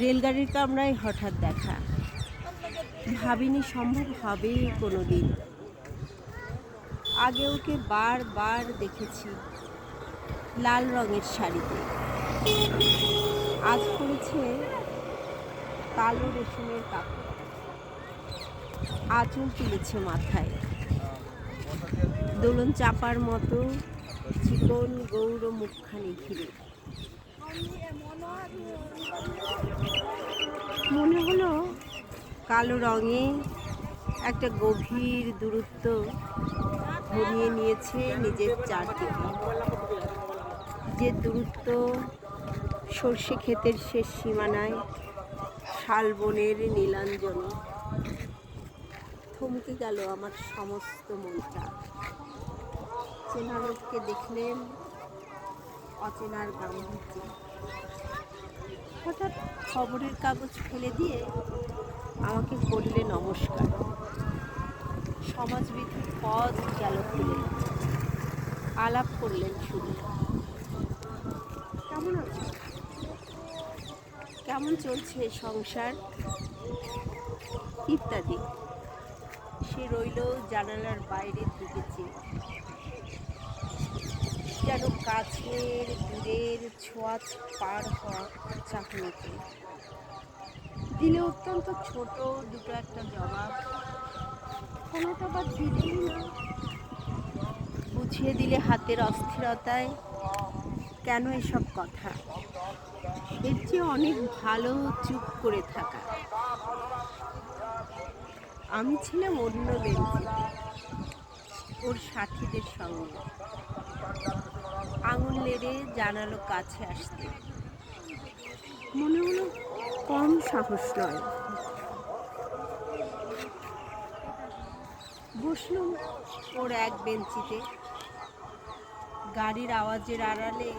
রেলগাড়ির কামরায় হঠাৎ দেখা, ভাবিনি সম্ভব হবে কোনো দিন। আগে ওকে বারবার দেখেছি লাল রঙের শাড়িতে, আজ পড়েছে কালো রেশমের কাপড়, আঁচল তুলেছে মাথায়, দোলন চাপার মতো চিকন গৌর মুখখানি ঘিরে। মনে হলো কালো রঙে একটা গভীর দূরত্ব ঘনিয়ে নিয়েছে নিজের চারদিকে, যে দূরত্ব সর্ষে ক্ষেতের শেষ সীমানায় শালবনের নীলাঞ্জনে। থমকে গেল আমার সমস্ত মনটা। চেনা লোককে দেখলেন অচেনার গাম্ভীর্যে। হঠাৎ খবরের কাগজ ফেলে দিয়ে আমাকে করলে নমস্কার। সমাজবিধির পথ গেল খুলে, আলাপ করলেন শুধু। কেমন আছো? কেমন চলছে সংসার? ইত্যাদি। সে রইল জানালার বাইরের দিকে চেয়ে, যেন কাছের দূরের ছোঁয়াচ পার হওয়া চাহনিতে। দিলে অত্যন্ত ছোট দুটো একটা জবাব, কোনোটা বা দিলেই না। বুঝিয়ে দিলে হাতের অস্থিরতায় কেন এসব কথা। এর চেয়ে অনেক ভালো চুপ করে থাকা। আমি ছিলাম অন্য বেঞ্চে, ওর সাথীদের সঙ্গে। আঙুল নেড়ে জানালো কাছে আসতে। মনে হলো কম সাহস নয়। বসলুম ওর এক বেঞ্চিতে। গাড়ির আওয়াজের আড়ালে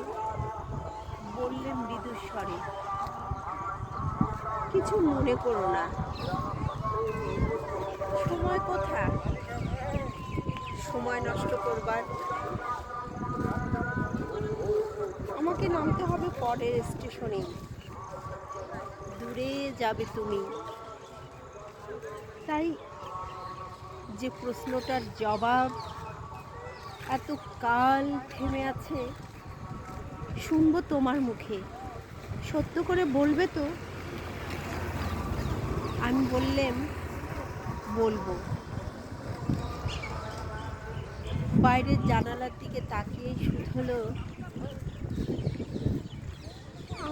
বললে মৃদু স্বরে, কিছু মনে করো না। সময় কোথা সময় নষ্ট করবার? আমাকে নামতে হবে পরের স্টেশনে। দূরে যাবে তুমি। তাই যে প্রশ্নটার জবাব এত কাল থেমে আছে, শুনবো তোমার মুখে। সত্য করে বলবে তো? আমি বললাম, বলবো। বাইরের জানালার দিকে তাকিয়ে শুধলো,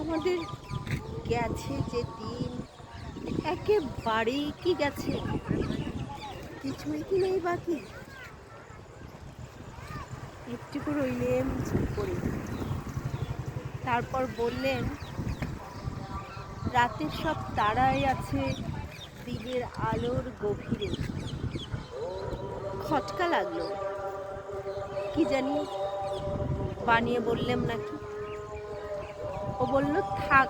আমাদের গেছে যে দিন একেবারেই কি গেছে, কিছুই কি নেই বাকি। একটুকু রইলেন চুপ করে। তারপর বললেন, রাতের সব তারাই আছে দিনের আলোর গভীরে। খটকা লাগলো, কি জানি বানিয়ে বললাম নাকি। ও বলল, থাক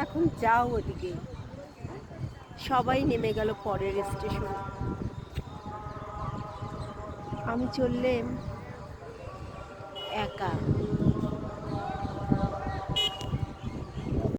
এখন যাও ওদিকে। সবাই নেমে গেল পরের স্টেশনে। আমি চললাম একা।